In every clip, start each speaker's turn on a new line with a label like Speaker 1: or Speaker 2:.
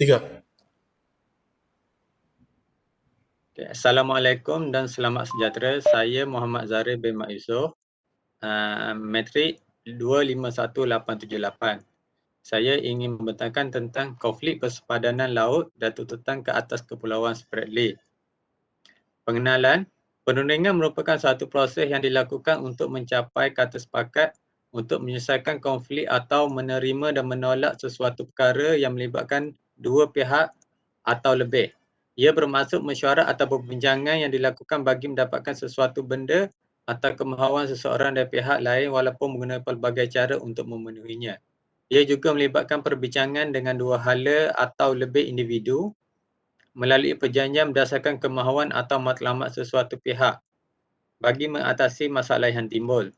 Speaker 1: 3.
Speaker 2: Okay. Assalamualaikum dan selamat sejahtera. Saya Muhammad Zahir bin Mak Yusof, matrik 251878. Saya ingin membentangkan tentang konflik persepadanan laut dan tuntutan ke atas kepulauan Spratly. Pengenalan, perundingan merupakan satu proses yang dilakukan untuk mencapai kata sepakat untuk menyelesaikan konflik atau menerima dan menolak sesuatu perkara yang melibatkan dua pihak atau lebih. Ia bermaksud mesyuarat atau perbincangan yang dilakukan bagi mendapatkan sesuatu benda atau kemahuan seseorang dari pihak lain walaupun menggunakan pelbagai cara untuk memenuhinya. Ia juga melibatkan perbincangan dengan dua hala atau lebih individu melalui perjanjian berdasarkan kemahuan atau matlamat sesuatu pihak bagi mengatasi masalah yang timbul.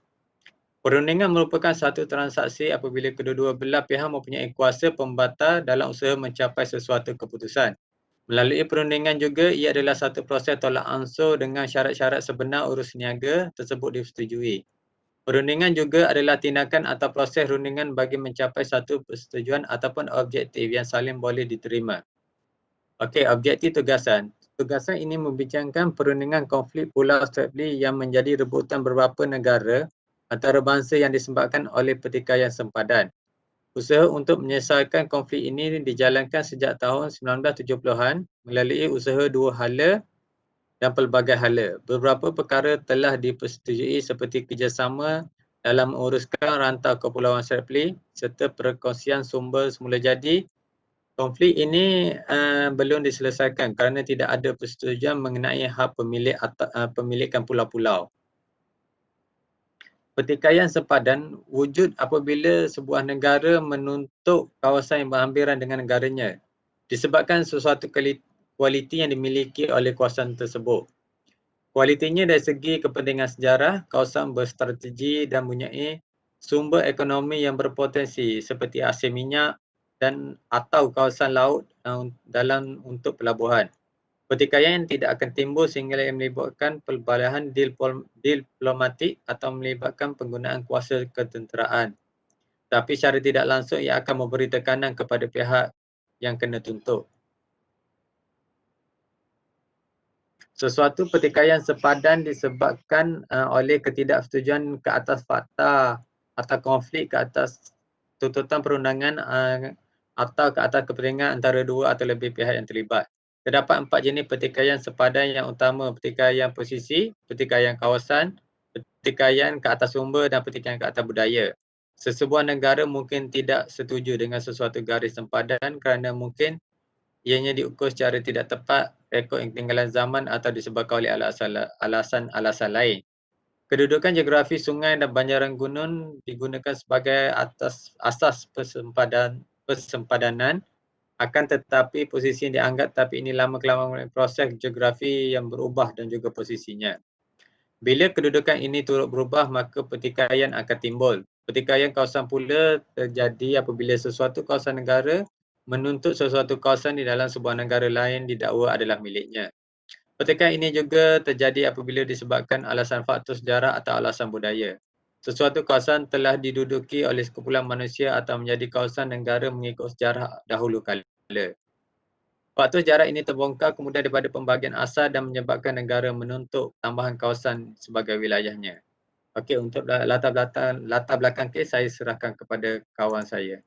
Speaker 2: Perundingan merupakan satu transaksi apabila kedua-dua belah pihak mempunyai kuasa pembatal dalam usaha mencapai sesuatu keputusan. Melalui perundingan juga, ia adalah satu proses tolak ansur dengan syarat-syarat sebenar urus niaga tersebut disetujui. Perundingan juga adalah tindakan atau proses rundingan bagi mencapai satu persetujuan ataupun objektif yang saling boleh diterima. Okey, objektif tugasan. Tugasan ini membincangkan perundingan konflik Pulau Spratly yang menjadi rebutan beberapa negara antara bangsa yang disebabkan oleh pertikaian sempadan. Usaha untuk menyelesaikan konflik ini dijalankan sejak tahun 1970-an melalui usaha dua hala dan pelbagai hala. Beberapa perkara telah dipersetujui seperti kerjasama dalam menguruskan rantau Kepulauan Spratly serta perkongsian sumber semula jadi. Konflik ini belum diselesaikan kerana tidak ada persetujuan mengenai hak pemilikan pulau-pulau. Pertikaian sempadan wujud apabila sebuah negara menuntut kawasan yang berhampiran dengan negaranya disebabkan sesuatu kualiti yang dimiliki oleh kawasan tersebut. Kualitinya dari segi kepentingan sejarah, kawasan berstrategi dan mempunyai sumber ekonomi yang berpotensi seperti hasil minyak dan atau kawasan laut dalam untuk pelabuhan. Pertikaian tidak akan timbul sehingga ia melibatkan pelbagai diplomatik atau melibatkan penggunaan kuasa ketenteraan. Tapi secara tidak langsung ia akan memberi tekanan kepada pihak yang kena tuntut. Sesuatu pertikaian sempadan disebabkan oleh ketidaksetujuan ke atas fakta atau konflik ke atas tuntutan perundangan atau ke atas kepentingan antara dua atau lebih pihak yang terlibat. Terdapat 4 jenis pertikaian sempadan yang utama: pertikaian posisi, pertikaian kawasan, pertikaian ke atas sumber dan pertikaian ke atas budaya. Sesebuah negara mungkin tidak setuju dengan sesuatu garis sempadan kerana mungkin ianya diukur secara tidak tepat, rekod ketinggalan zaman atau disebabkan oleh alasan-alasan lain. Kedudukan geografi sungai dan banjaran gunung digunakan sebagai asas persempadanan. Akan tetapi posisi yang dianggap tapi ini lama-kelamaan melalui proses geografi yang berubah dan juga posisinya. Bila kedudukan ini turut berubah maka pertikaian akan timbul. Pertikaian kawasan pula terjadi apabila sesuatu kawasan negara menuntut sesuatu kawasan di dalam sebuah negara lain didakwa adalah miliknya. Pertikaian ini juga terjadi apabila disebabkan alasan faktor sejarah atau alasan budaya. Sesuatu kawasan telah diduduki oleh sekumpulan manusia atau menjadi kawasan negara mengikut sejarah dahulu kala. Faktor sejarah ini terbongkar kemudian daripada pembagian asal dan menyebabkan negara menuntut tambahan kawasan sebagai wilayahnya. Okey, untuk latar belakang kes saya serahkan kepada kawan saya.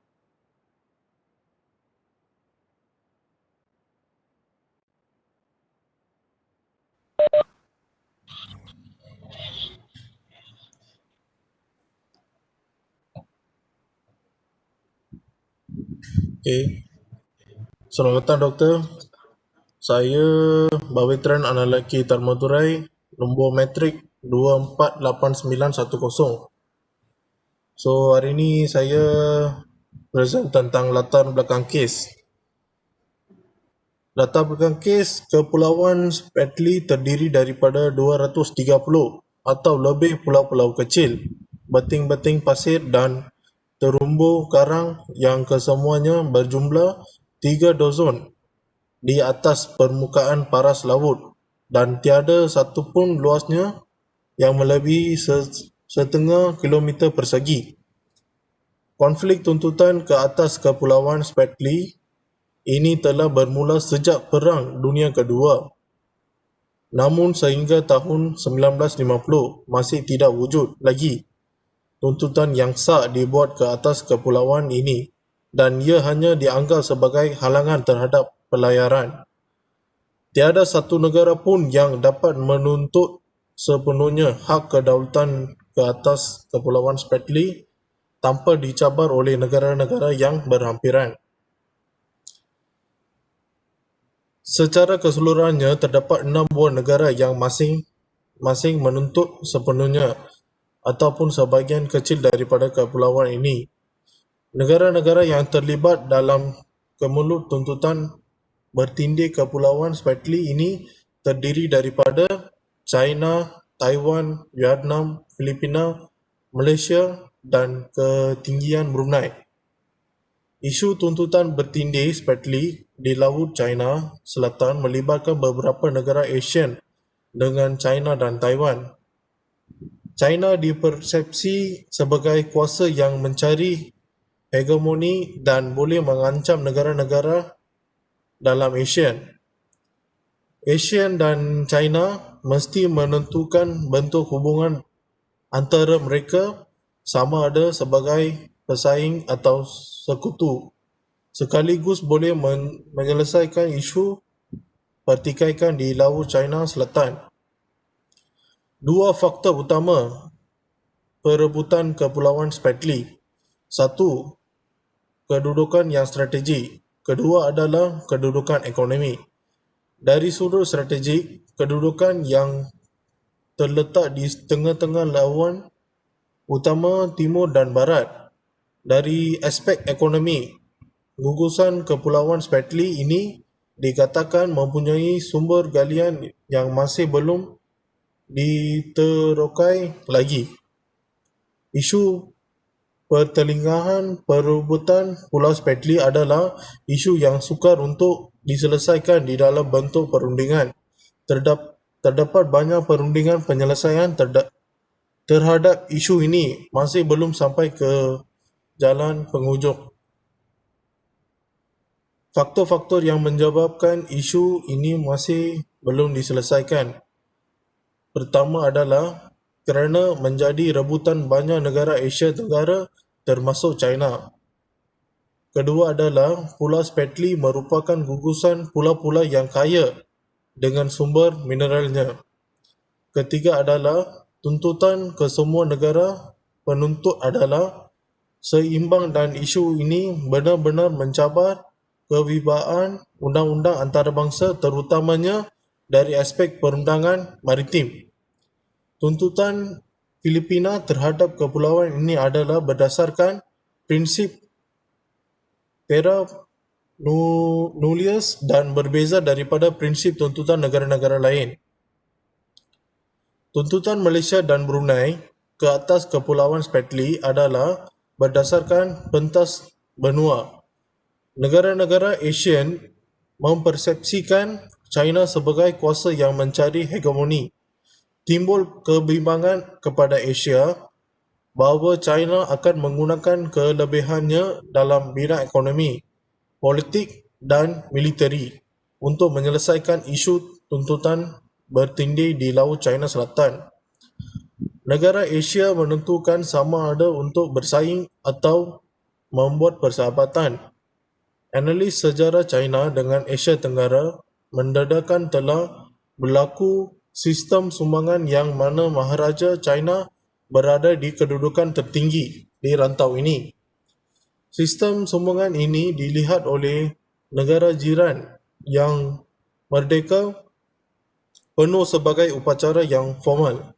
Speaker 1: Okay. Selamat datang doktor. Saya Bawitran Analaki Tarmaturai, nombor matrik 248910. So hari ini saya present tentang latar belakang kes. Latar belakang kes, Kepulauan Spratly terdiri daripada 230 atau lebih pulau-pulau kecil, beting-beting pasir dan terumbu karang yang kesemuanya berjumlah 3 dozen di atas permukaan paras laut dan tiada satu pun luasnya yang melebihi setengah kilometer persegi. Konflik tuntutan ke atas Kepulauan Spratly ini telah bermula sejak Perang Dunia Kedua. Namun sehingga tahun 1950 masih tidak wujud lagi tuntutan yang sah dibuat ke atas kepulauan ini dan ia hanya dianggap sebagai halangan terhadap pelayaran. Tiada satu negara pun yang dapat menuntut sepenuhnya hak kedaulatan ke atas kepulauan Spratly tanpa dicabar oleh negara-negara yang berhampiran. Secara keseluruhannya, terdapat 6 buah negara yang masing-masing menuntut sepenuhnya ataupun sebahagian kecil daripada kepulauan ini. Negara-negara yang terlibat dalam kemelut tuntutan bertindih kepulauan Spratly ini terdiri daripada China, Taiwan, Vietnam, Filipina, Malaysia dan ketinggian Brunei. Isu tuntutan bertindih Spratly di Laut China Selatan melibatkan beberapa negara ASEAN dengan China dan Taiwan. China dipersepsi sebagai kuasa yang mencari hegemoni dan boleh mengancam negara-negara dalam ASEAN. ASEAN dan China mesti menentukan bentuk hubungan antara mereka sama ada sebagai pesaing atau sekutu, sekaligus boleh menyelesaikan isu pertikaian di Laut China Selatan. Dua faktor utama perebutan kepulauan Spratly. Satu, kedudukan yang strategik. Kedua adalah kedudukan ekonomi. Dari sudut strategik, kedudukan yang terletak di tengah-tengah lawan utama timur dan barat. Dari aspek ekonomi, gugusan kepulauan Spratly ini dikatakan mempunyai sumber galian yang masih belum diterokai lagi. Isu pertelinggahan perebutan Pulau Spratly adalah isu yang sukar untuk diselesaikan di dalam bentuk perundingan. Terdapat banyak perundingan penyelesaian terhadap isu ini masih belum sampai ke jalan penghujung. Faktor-faktor yang menyebabkan isu ini masih belum diselesaikan. Pertama adalah kerana menjadi rebutan banyak negara Asia Tenggara termasuk China. Kedua adalah Pulau Spratly merupakan gugusan pulau-pulau yang kaya dengan sumber mineralnya. Ketiga adalah tuntutan ke semua negara penuntut adalah seimbang dan isu ini benar-benar mencabar kewibawaan undang-undang antarabangsa terutamanya dari aspek perundangan maritim. Tuntutan Filipina terhadap kepulauan ini adalah berdasarkan prinsip terra nullius dan berbeza daripada prinsip tuntutan negara-negara lain. Tuntutan Malaysia dan Brunei ke atas kepulauan Spratly adalah berdasarkan pentas benua. Negara-negara ASEAN mempersepsikan China sebagai kuasa yang mencari hegemoni. Timbul kebimbangan kepada Asia bahawa China akan menggunakan kelebihannya dalam bidang ekonomi, politik dan militeri untuk menyelesaikan isu tuntutan bertindih di Laut China Selatan. Negara Asia menentukan sama ada untuk bersaing atau membuat persahabatan. Analis sejarah China dengan Asia Tenggara mendedahkan telah berlaku sistem sumbangan yang mana Maharaja China berada di kedudukan tertinggi di rantau ini. Sistem sumbangan ini dilihat oleh negara jiran yang merdeka penuh sebagai upacara yang formal.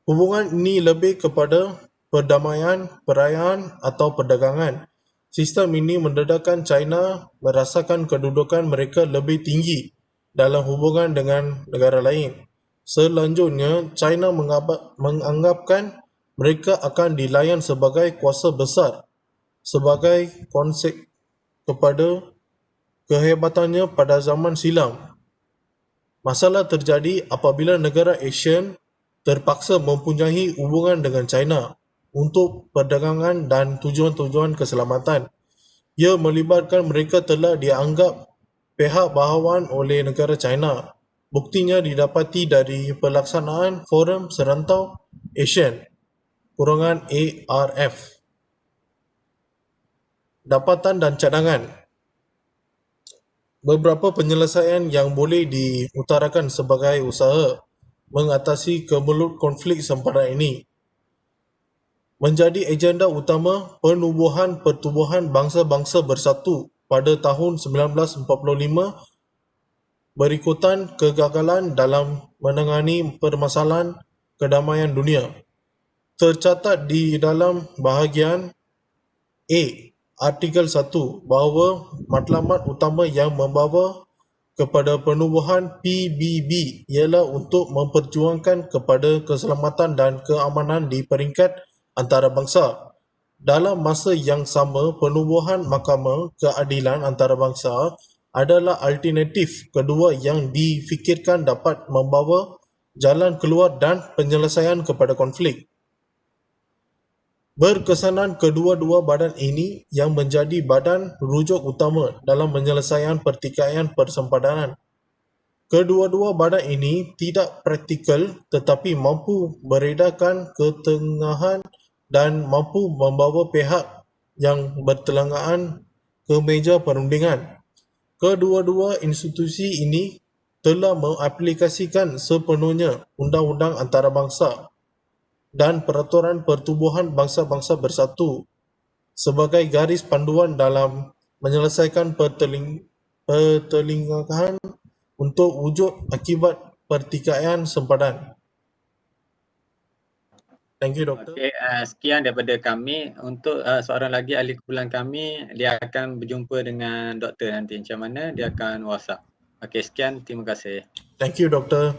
Speaker 1: Hubungan ini lebih kepada perdamaian, perayaan atau perdagangan. Sistem ini mendedahkan China merasakan kedudukan mereka lebih tinggi dalam hubungan dengan negara lain. Selanjutnya, China menganggapkan mereka akan dilayan sebagai kuasa besar sebagai konsep kepada kehebatannya pada zaman silam. Masalah terjadi apabila negara ASEAN terpaksa mempunyai hubungan dengan China untuk perdagangan dan tujuan-tujuan keselamatan. Ia melibatkan mereka telah dianggap pihak bahawan oleh negara China. Buktinya didapati dari pelaksanaan Forum Serantau ASEAN (ARF). Dapatan dan cadangan. Beberapa penyelesaian yang boleh diutarakan sebagai usaha mengatasi kemelut konflik sempadan ini. Menjadi agenda utama penubuhan Pertubuhan Bangsa-Bangsa Bersatu pada tahun 1945 berikutan kegagalan dalam menangani permasalahan kedamaian dunia. Tercatat di dalam bahagian A, Artikel 1 bahawa matlamat utama yang membawa kepada penubuhan PBB ialah untuk memperjuangkan kepada keselamatan dan keamanan di peringkat antarabangsa. Dalam masa yang sama, penubuhan Mahkamah Keadilan Antarabangsa adalah alternatif kedua yang difikirkan dapat membawa jalan keluar dan penyelesaian kepada konflik. Berkesanan kedua-dua badan ini yang menjadi badan rujuk utama dalam penyelesaian pertikaian persempadan. Kedua-dua badan ini tidak praktikal tetapi mampu beredarkan ketengahan dan mampu membawa pihak yang bertelanggaan ke meja perundingan. Kedua-dua institusi ini telah mengaplikasikan sepenuhnya Undang-Undang Antarabangsa dan Peraturan Pertubuhan Bangsa-Bangsa Bersatu sebagai garis panduan dalam menyelesaikan pertelingkahan untuk wujud akibat pertikaian sempadan. Thank you, Doktor.
Speaker 2: Okey, sekian daripada kami. Untuk seorang lagi ahli kumpulan kami, dia akan berjumpa dengan doktor nanti. Macam mana dia akan WhatsApp. Okey, sekian. Terima kasih.
Speaker 1: Thank you, Doktor.